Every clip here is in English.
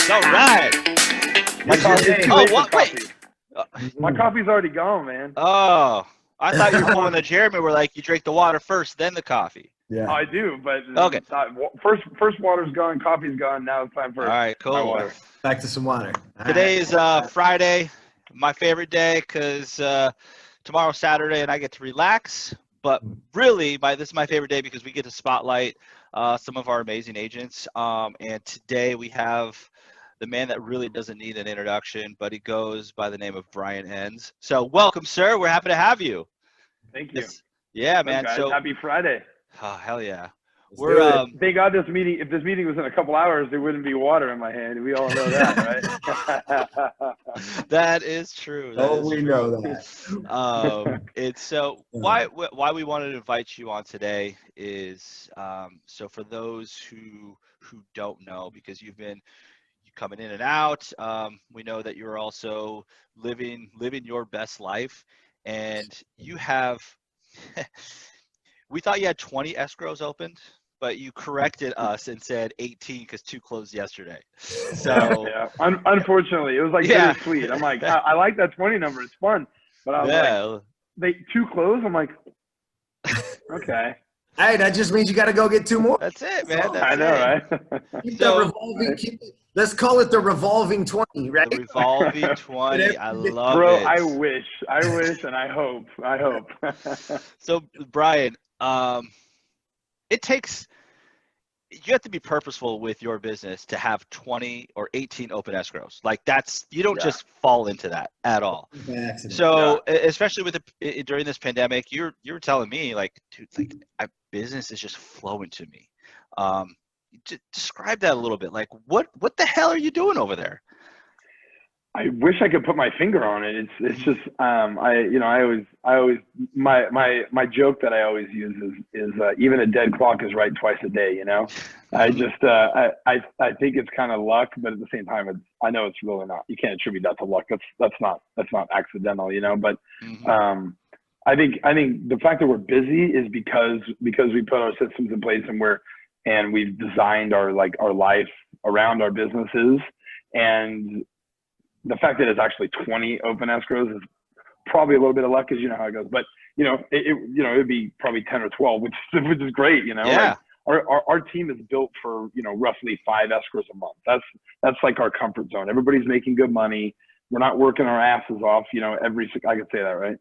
All right. My coffee. Hey. Oh, what? Wait. My coffee's already gone, man. Oh, I thought you were pulling the Jeremy where like you drink the water first, then the coffee. Yeah. I do, but Okay. First water's gone, coffee's gone. Now it's time for All right, my cool. water. Back to some water. Today is Friday, my favorite day because tomorrow's Saturday and I get to relax. But really, this is my favorite day because we get to spotlight some of our amazing agents. And today we have the man that really doesn't need an introduction, but he goes by the name of Brian Enns. So welcome, sir. We're happy to have you. Thank you. Yeah, man. Guys, So happy Friday. oh, hell yeah. We're Thank God this meeting. If this meeting was in a couple hours, there wouldn't be water in my hand. We all know that, right? That is true. we know that. It's so why we wanted to invite you on today is so for those who don't know, because you coming in and out, we know that you're also living your best life, and you have we thought you had 20 escrows opened, but you corrected us and said 18 because 2 closed yesterday. So yeah, unfortunately, it was like bittersweet. I'm like, I like that 20 number. It's fun, but I was like, 2 closed. I'm like, okay. Hey, that just means you got to go get 2 more. That's it, man. I know, right? Keep that revolving. Let's call it the revolving 20, right? The revolving 20. I love Bro, it. I wish, and I hope. So, Brian, it takes, you have to be purposeful with your business to have 20 or 18 open escrows. Like you don't just fall into that at all. So especially with during this pandemic, you were telling me like, dude, like business is just flowing to me. Describe that a little bit. Like what the hell are you doing over there? I wish I could put my finger on it. It's just I always my joke that I always use is even a dead clock is right twice a day. You know, I just I think it's kind of luck, but at the same time, I know it's really not. You can't attribute that to luck. That's not accidental. You know, but I think the fact that we're busy is because we put our systems in place and we've designed our life around our businesses. And the fact that it's actually 20 open escrows is probably a little bit of luck, because you know how it goes. But it'd be probably 10 or 12, which is great. You know, our team is built for roughly 5 escrows a month. That's like our comfort zone. Everybody's making good money. We're not working our asses off. I could say that, right?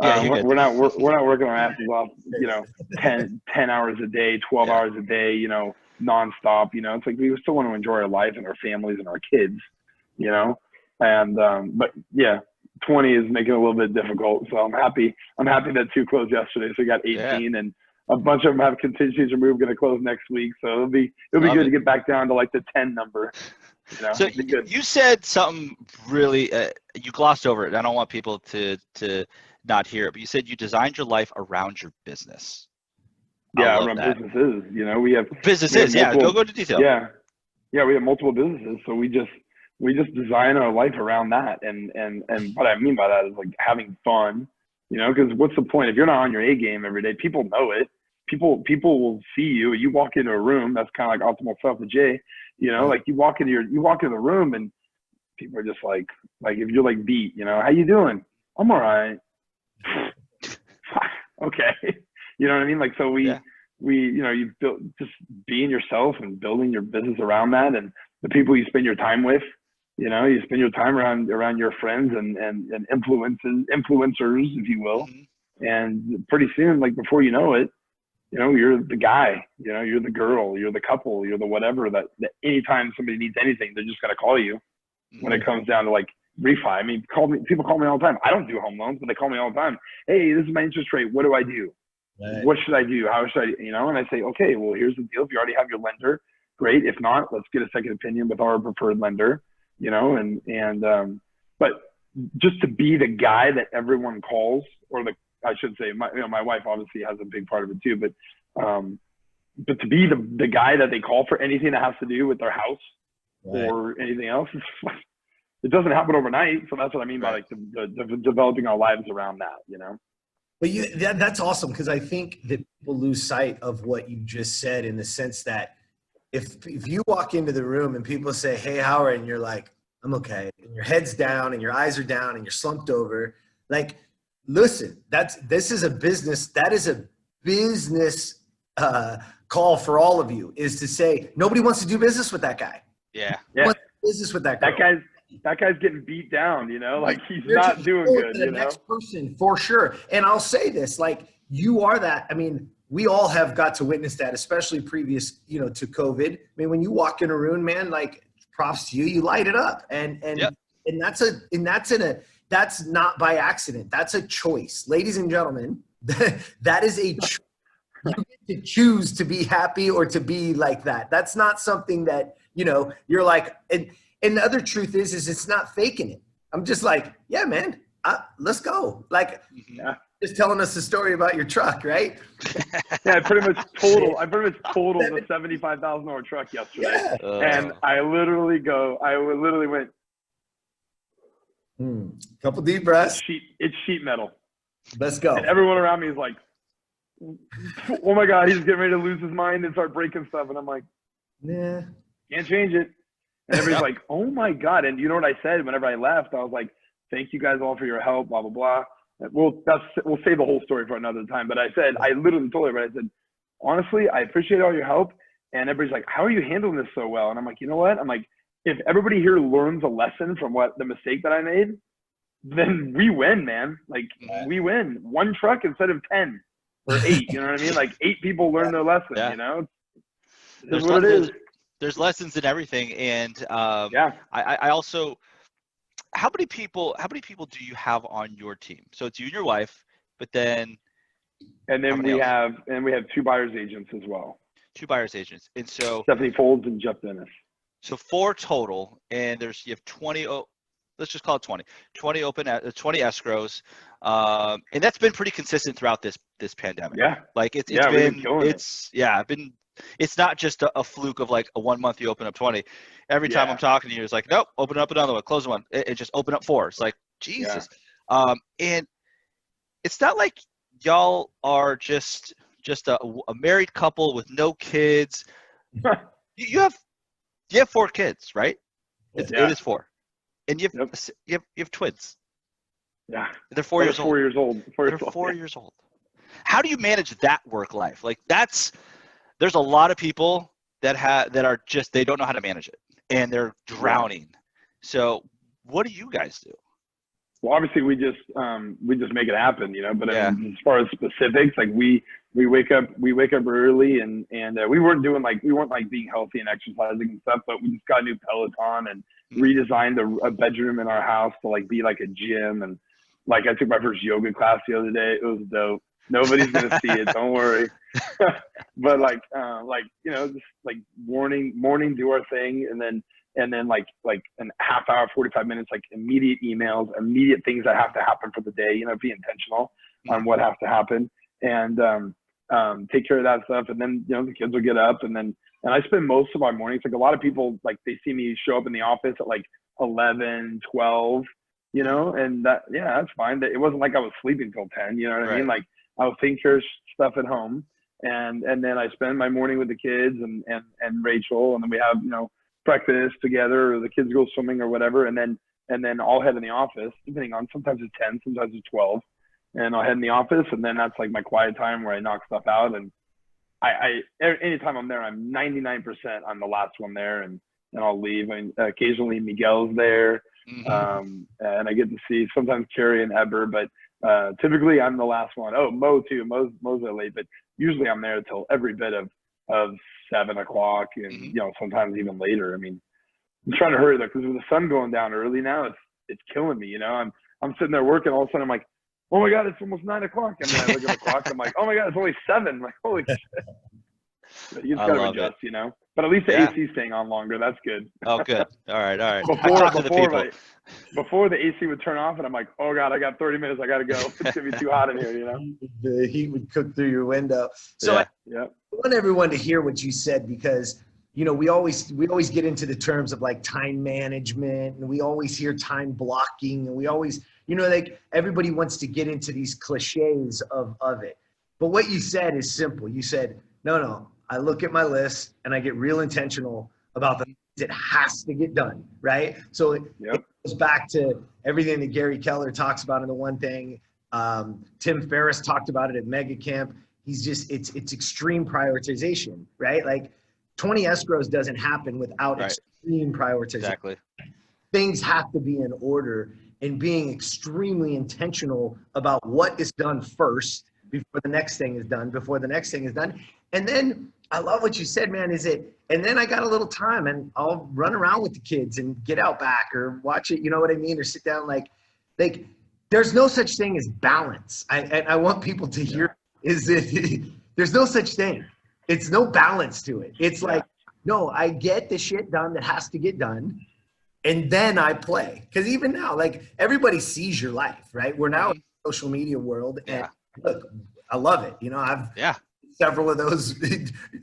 Yeah, we're not working our asses off. 10 hours a day, 12 hours a day. Nonstop. It's like we still want to enjoy our life and our families and our kids. And but yeah, 20 is making it a little bit difficult. So I'm happy that 2 closed yesterday. So we got 18, and a bunch of them have contingencies removed, going to close next week. So it'll be good to get back down to like the 10 number. So you said something really you glossed over it. I don't want people to not hear it, but you said you designed your life around your business. Yeah, around businesses. We have businesses. Go into detail. Yeah, we have multiple businesses, so we just design our life around that. And what I mean by that is like having fun, because what's the point if you're not on your A game every day? People know it. People will see you. You walk into a room, that's kind of like optimal self to Jay, like you walk into the room and people are just like if you're like beat, how you doing? I'm all right. Okay. You know what I mean? Like, so you built just being yourself and building your business around that, and the people you spend your time with. You spend your time around your friends and influencers, if you will. And pretty soon, like before you know it, you're the guy, you're the girl, you're the couple, you're the whatever, that anytime somebody needs anything, they're just going to call you when it comes down to like refi. I mean, people call me all the time. I don't do home loans, but they call me all the time. Hey, this is my interest rate. What do I do? Right. What should I do? How should I, and I say, okay, well, here's the deal. If you already have your lender, great. If not, let's get a second opinion with our preferred lender. But just to be the guy that everyone calls, or I should say, my wife obviously has a big part of it too, but to be the guy that they call for anything that has to do with their house or anything else, it doesn't happen overnight. So that's what I mean by like the developing our lives around that, But that's awesome, because I think that people lose sight of what you just said, in the sense that if you walk into the room and people say, "Hey, how are you?" and you're like, "I'm okay," and your head's down and your eyes are down and you're slumped over, like, listen, this is a business. That is a business call for all of you, is to say nobody wants to do business with that guy. Yeah. Yeah. Business with that girl. That guy's getting beat down, you know, like he's not doing good, the next person, for sure. And I'll say this, like, you are that. I mean, we all have got to witness that, especially previous, you know, to COVID. I mean, when you walk in a room, man, like, props to you, you light it up. And Yep. that's not by accident. That's a choice. Ladies and gentlemen, that is a choice. You get to choose to be happy or to be like that. That's not something that, you know, you're like, and the other truth is it's not faking it. I'm just like, yeah, man, let's go. Like, just telling us the story about your truck, right? Yeah, I pretty much totaled the $75,000 truck yesterday. Yeah. And I literally went, couple deep breaths. It's sheet metal. Let's go. And everyone around me is like, oh my God, he's getting ready to lose his mind and start breaking stuff. And I'm like, yeah, can't change it. And everybody's like, oh my God. And you know what I said whenever I left? I was like, thank you guys all for your help, blah, blah, blah. We'll save the whole story for another time. But I literally told everybody, I said, honestly, I appreciate all your help. And everybody's like, how are you handling this so well? And I'm like, you know what? I'm like, if everybody here learns a lesson from the mistake that I made, then we win, man. Like, we win. One truck instead of 10 or 8. You know what I mean? Like, 8 people learn their lesson. You know, there's what it is. There's lessons in everything, and I also. How many people do you have on your team? So it's you and your wife, but then. And then we have 2 buyer's agents as well. 2 buyer's agents, and so Stephanie Folds and Jeff Dennis. So 4 total, and you have 20. Let's just call it 20. 20 escrows, and that's been pretty consistent throughout this pandemic. Yeah, like it's not just a fluke of like a 1 month you open up 20. Every time I'm talking to you, it's like, nope, open up another one, close one. It just open up 4. It's like, Jesus. Yeah. And it's not like y'all are just a married couple with no kids. you have 4 kids, right? It is 4. And you have twins. Yeah. They're 4 years old. 4 years old. They're 4 years old. How do you manage that work life? Like, there's a lot of people that are just, they don't know how to manage it and they're drowning. So what do you guys do? Well, obviously we just make it happen, you know, but as far as specifics, like we wake up early and we weren't being healthy and exercising and stuff, but we just got a new Peloton and redesigned a bedroom in our house to like be like a gym. And like, I took my first yoga class the other day. It was dope. Nobody's going to see it. Don't worry. But you know, just like morning, do our thing. And then like an half hour, 45 minutes, like immediate emails, immediate things that have to happen for the day, you know, be intentional on what has to happen and take care of that stuff. And then, you know, the kids will get up and I spend most of my mornings, like a lot of people, like they see me show up in the office at like 11, 12, you know, and that's fine. It wasn't like I was sleeping till 10, you know what I mean? Like I was taking care of stuff at home and then I spend my morning with the kids and Rachel, and then we have, you know, breakfast together, or the kids go swimming or whatever, and then I'll head in the office, depending on, sometimes it's 10, sometimes it's 12, and I'll head in the office, and then that's like my quiet time where I knock stuff out. And I anytime I'm there, I'm 99% I'm the last one there, and I'll leave. I mean, occasionally Miguel's there, and I get to see sometimes Carrie and Eber, but typically I'm the last one. Oh, Mo too. Mo's there late, but usually I'm there till every bit of 7 o'clock, and you know, sometimes even later. I mean, I'm trying to hurry though, because with the sun going down early now, it's killing me. You know, I'm sitting there working, all of a sudden I'm like, oh my God, it's almost 9 o'clock. And then I look at the clock, and I'm like, oh my God, it's only 7. I'm like, holy shit. But you just gotta adjust, you know. But at least the AC's staying on longer. That's good. Oh, good. All right. Before the AC would turn off, and I'm like, oh God, I got 30 minutes. I gotta go. It's gonna be too hot in here, you know. The heat would cook through your window. So I want everyone to hear what you said, because you know, we always get into the terms of like time management, and we always hear time blocking, and we always, you know, like everybody wants to get into these cliches of it. But what you said is simple. You said, no, I look at my list and I get real intentional about the things it has to get done, right? So it goes back to everything that Gary Keller talks about in the one thing. Tim Ferriss talked about it at Mega Camp. He's just, it's extreme prioritization, right? Like 20 escrows doesn't happen without extreme prioritization. Exactly. Things have to be in order, and being extremely intentional about what is done first before the next thing is done, before the next thing is done. And then I love what you said, man, and then I got a little time and I'll run around with the kids and get out back or watch it, you know what I mean? Or sit down, like there's no such thing as balance. I want people to hear is that there's no such thing. It's no balance to it. It's like, no, I get the shit done that has to get done. And then I play. Because even now, like everybody sees your life, right? We're now in the social media world. And look, I love it. You know, I've several of those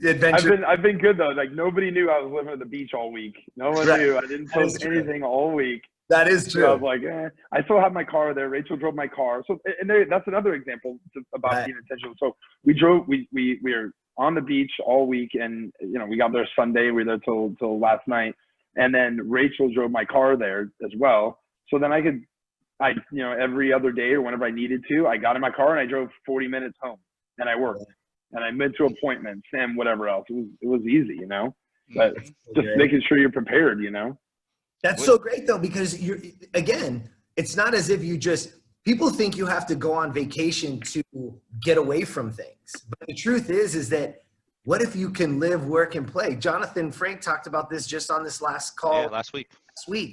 adventures. I've been good though. Like nobody knew I was living at the beach all week. No one knew. I didn't post anything all week. That is true. So I was like, I still have my car there. Rachel drove my car. So, and that's another example about being intentional. So we were on the beach all week, and you know, we got there Sunday. We were there till last night, and then Rachel drove my car there as well. So then you know, every other day or whenever I needed to, I got in my car and I drove 40 minutes home, and I worked, and I went to appointments and whatever else. It was easy, you know, but just making sure you're prepared, you know. That's so great though, because again, it's not as if people think you have to go on vacation to get away from things. But the truth is that what if you can live, work, and play? Jonathan Frank talked about this just on this last call. Last week.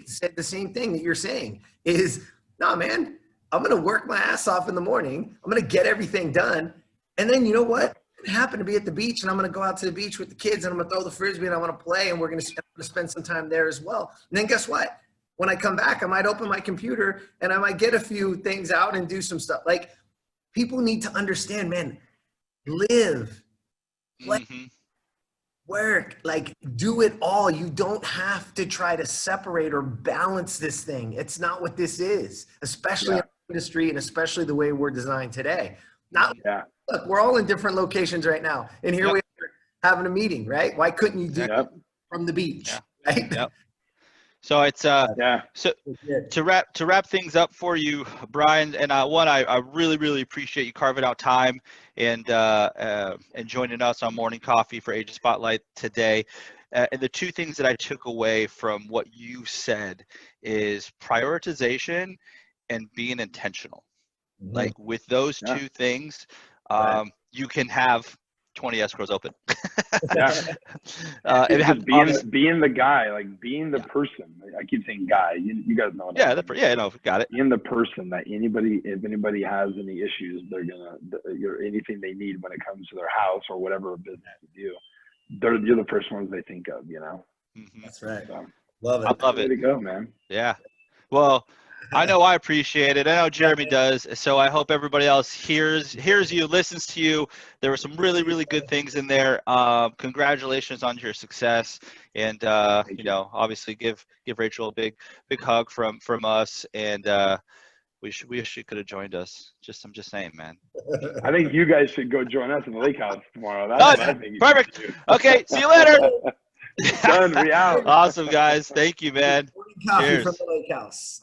Said the same thing that you're saying is, no, man, I'm going to work my ass off in the morning. I'm going to get everything done. And then you know what? I happen to be at the beach, and I'm going to go out to the beach with the kids, and I'm going to throw the frisbee, and I want to play, and we're going to spend some time there as well. And then guess what? When I come back, I might open my computer, and I might get a few things out and do some stuff. Like, people need to understand, man, live, play, work, like do it all. You don't have to try to separate or balance this thing. It's not what this is, especially in our industry and especially the way we're designed today. Look, we're all in different locations right now, and here we are having a meeting, right? Why couldn't you do it from the beach, right? So it's so to wrap things up for you, Brian, and I really appreciate you carving out time and joining us on Morning Coffee for Agent Spotlight today. And the two things that I took away from what you said is prioritization and being intentional. Like with those two things, you can have 20 escrows open. Being the guy, like being the person. I keep saying guy. You guys know. Got it. Being the person that if anybody has any issues, they're gonna anything they need when it comes to their house or whatever business you do, you're the first ones they think of. You know. That's right. So, love it. I love it. Way to go, man. Yeah. Well, I know I appreciate it. I know Jeremy does. So I hope everybody else hears you, listens to you. There were some really good things in there. Congratulations on your success. And, you know, obviously give Rachel a big hug from us. And we wish you could have joined us. I'm just saying, man. I think you guys should go join us in the lake house tomorrow. That's what I think. Perfect. Okay. See you later. Done. We out. Awesome, guys. Thank you, man. Coffee Cheers. from the lake house.